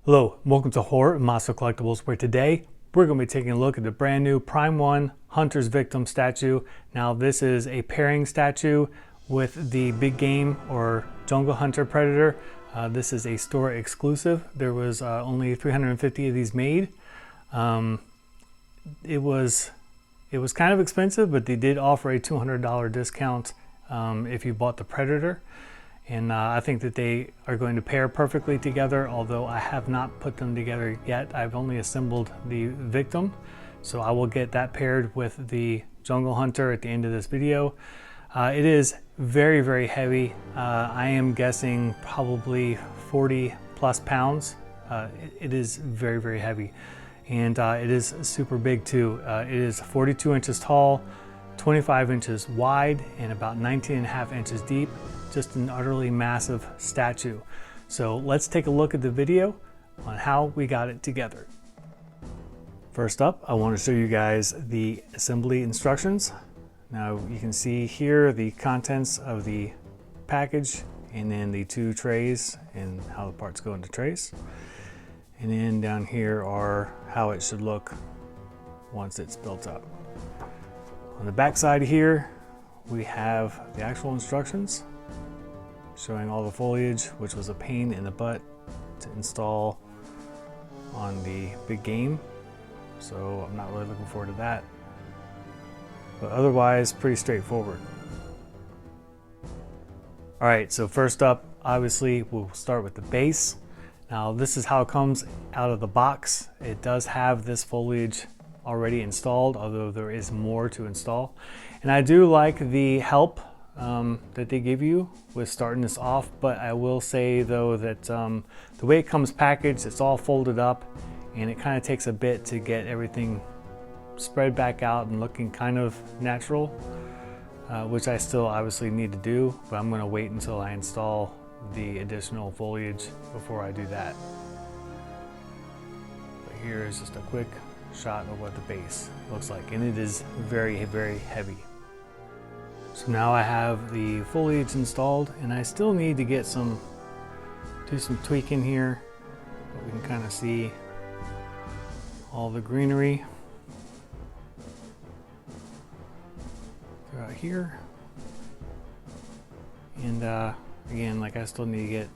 Hello, welcome to Horror Monster Collectibles, where today we're going to be taking a look at the brand new Prime 1 Hunter's Victim statue. Now this is a pairing statue with the big game or Jungle Hunter Predator. This is a store exclusive. There was only 350 of these made. It was kind of expensive, but they did offer a $200 discount if you bought the Predator. And I think that they are going to pair perfectly together, although I have not put them together yet. I've only assembled the Victim, so I will get that paired with the Jungle Hunter at the end of this video. It is very, very heavy. I am guessing probably 40 plus pounds. It is very, very heavy. And it is super big too. It is 42 inches tall, 25 inches wide, and about 19.5 inches deep. Just an utterly massive statue. So let's take a look at the video on how we got it together. First up, I want to show you guys the assembly instructions. Now you can see here the contents of the package, and then the two trays and how the parts go into trays. And then down here are how it should look once it's built up. On the back side here, we have the actual instructions showing all the foliage, which was a pain in the butt to install on the big game. So I'm not really looking forward to that. But otherwise, pretty straightforward. All right, so first up, obviously, we'll start with the base. Now, this is how it comes out of the box. It does have this foliage already installed, although there is more to install. And I do like the help that they give you with starting this off, but I will say though that the way it comes packaged, it's all folded up, and it kind of takes a bit to get everything spread back out and looking kind of natural, which I still obviously need to do, but I'm going to wait until I install the additional foliage before I do that. But here is just a quick shot of what the base looks like, and it is very, very heavy. So now I have the foliage installed, and I still need to do some tweaking here, but we can kind of see all the greenery throughout here. And again, like I still need to get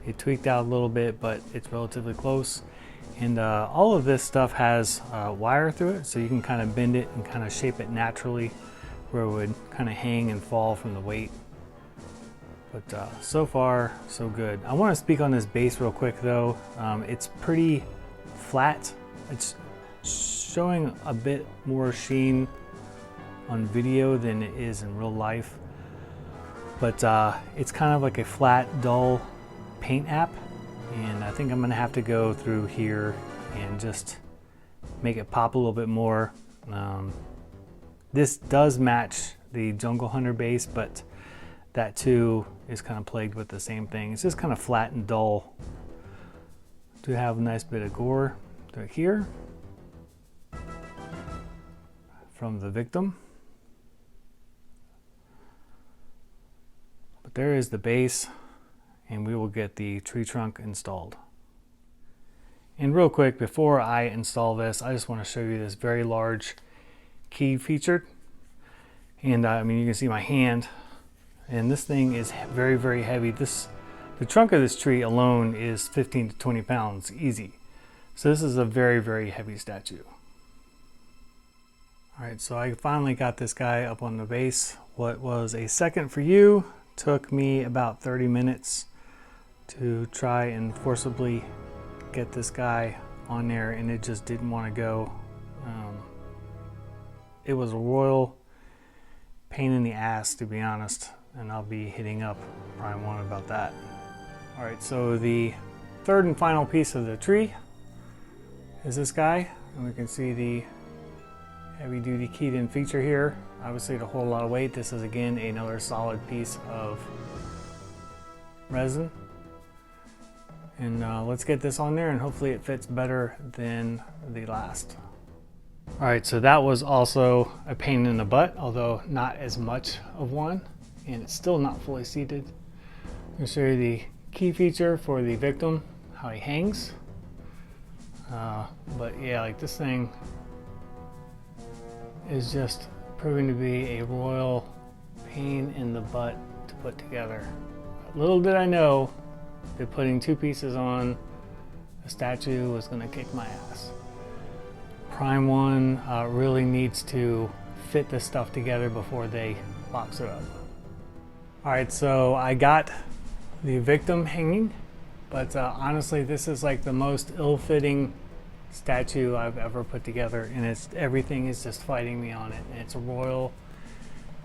it tweaked out a little bit, but it's relatively close. And all of this stuff has wire through it, so you can kind of bend it and kind of shape it naturally where it would kind of hang and fall from the weight. But so far, so good. I want to speak on this base real quick though. It's pretty flat. It's showing a bit more sheen on video than it is in real life. But it's kind of like a flat, dull paint app. And I think I'm gonna have to go through here and just make it pop a little bit more. This does match the Jungle Hunter base, but that too is kind of plagued with the same thing. It's just kind of flat and dull. Do have a nice bit of gore right here from the Victim. But there is the base, and we will get the tree trunk installed. And real quick, before I install this, I just want to show you this very large key featured. And I mean, you can see my hand, and this thing is very, very heavy. The trunk of this tree alone is 15 to 20 pounds easy. So this is a very, very heavy statue. All right, so I finally got this guy up on the base. What was a second for you took me about 30 minutes to try and forcibly get this guy on there, and it just didn't want to go. It was a royal pain in the ass, to be honest, and I'll be hitting up Prime 1 about that. All right, so the third and final piece of the tree is this guy, and we can see the heavy-duty keyed-in feature here. Obviously, to hold a lot of weight, this is again another solid piece of resin. And let's get this on there, and hopefully it fits better than the last. All right, so that was also a pain in the butt, although not as much of one, and it's still not fully seated. I'm going to show you the key feature for the Victim, how he hangs. But yeah, like this thing is just proving to be a royal pain in the butt to put together. Little did I know that putting two pieces on a statue was going to kick my ass. Prime One really needs to fit this stuff together before they box it up. Alright, so I got the victim hanging, but honestly this is like the most ill-fitting statue I've ever put together, and everything is just fighting me on it, and it's a royal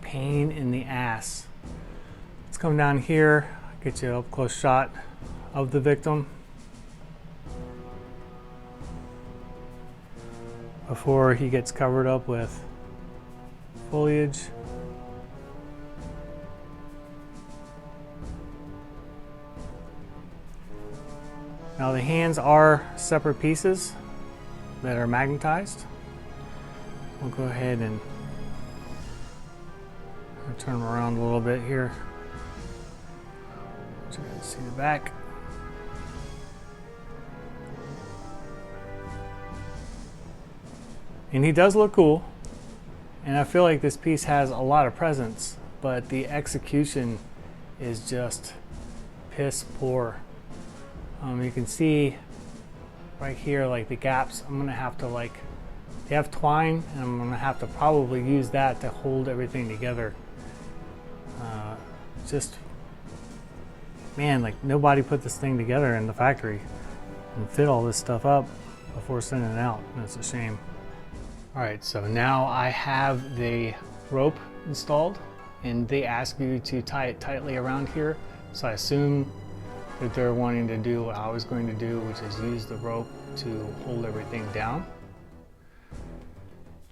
pain in the ass. Let's come down here, get you an up close shot of the victim before he gets covered up with foliage. Now the hands are separate pieces that are magnetized. We'll go ahead and turn them around a little bit here so you can see the back. And he does look cool, and I feel like this piece has a lot of presence, but the execution is just piss poor. You can see right here, like the gaps. I'm gonna have to they have twine, and I'm gonna have to probably use that to hold everything together. Just, man, like nobody put this thing together in the factory and fit all this stuff up before sending it out, and it's a shame. All right, so now I have the rope installed, and they ask you to tie it tightly around here. So I assume that they're wanting to do what I was going to do, which is use the rope to hold everything down.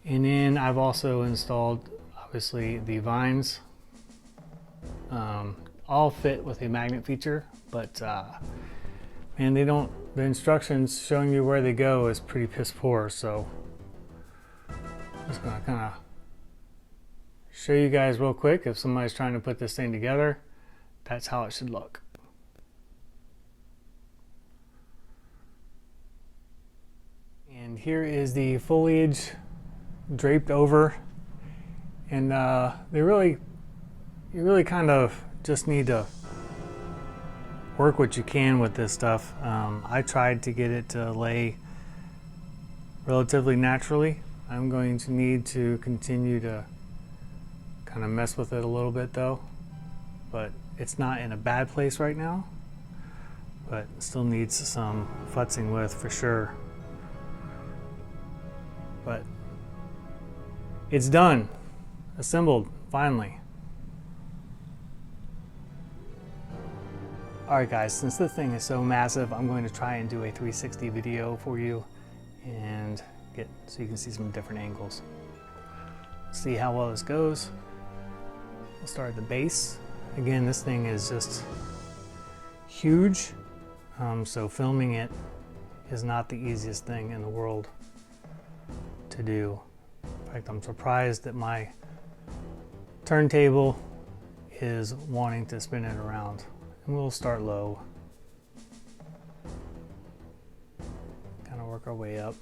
And then I've also installed, obviously, the vines. All fit with a magnet feature, but man, the instructions showing you where they go is pretty piss poor. So I'm just gonna kind of show you guys real quick. If somebody's trying to put this thing together, that's how it should look. And here is the foliage draped over, and you really kind of just need to work what you can with this stuff. I tried to get it to lay relatively naturally. I'm going to need to continue to kind of mess with it a little bit though, but it's not in a bad place right now, but still needs some futzing with for sure. But it's done, assembled finally. Alright guys, since this thing is so massive, I'm going to try and do a 360 video for you and so you can see some different angles. See how well this goes. We'll start at the base. Again, this thing is just huge, so filming it is not the easiest thing in the world to do. In fact, I'm surprised that my turntable is wanting to spin it around. And we'll start low, kind of work our way up.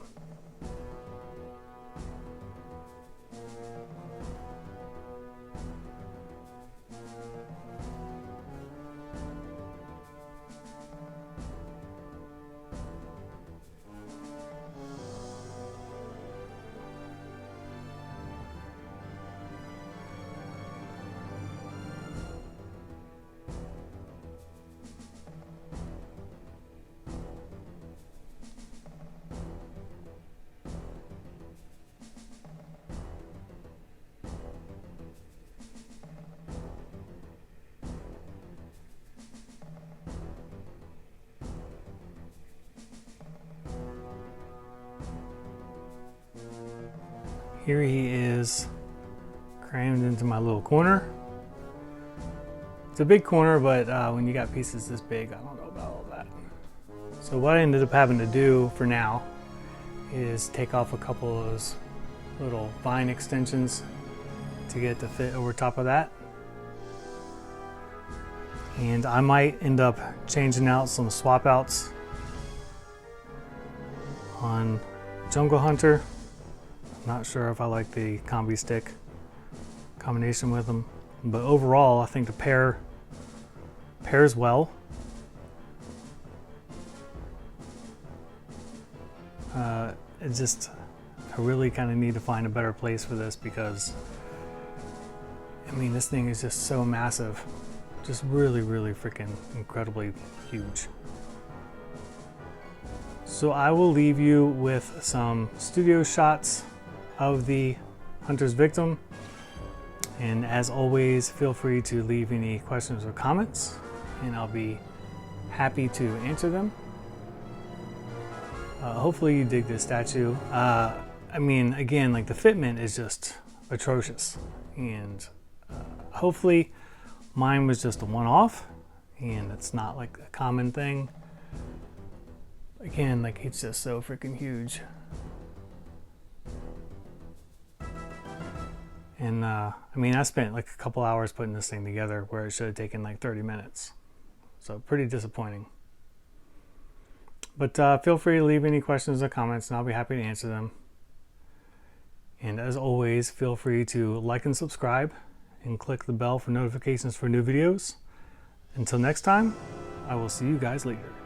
Here he is, crammed into my little corner. It's a big corner, but when you got pieces this big, I don't know about all that. So what I ended up having to do for now is take off a couple of those little vine extensions to get it to fit over top of that. And I might end up changing out some swap outs on Jungle Hunter. Not sure if I like the combi stick combination with them, but overall I think the pair pairs well. I really kind of need to find a better place for this because, I mean, this thing is just so massive. Just really, really freaking incredibly huge. So I will leave you with some studio shots of the hunter's victim. And as always, feel free to leave any questions or comments, and I'll be happy to answer them. Hopefully you dig this statue. I mean, again, like the fitment is just atrocious, and hopefully mine was just a one-off and it's not like a common thing. Again, like it's just so freaking huge. And I mean, I spent like a couple hours putting this thing together where it should have taken like 30 minutes. So pretty disappointing. But feel free to leave any questions or comments and I'll be happy to answer them. And as always, feel free to like and subscribe and click the bell for notifications for new videos. Until next time, I will see you guys later.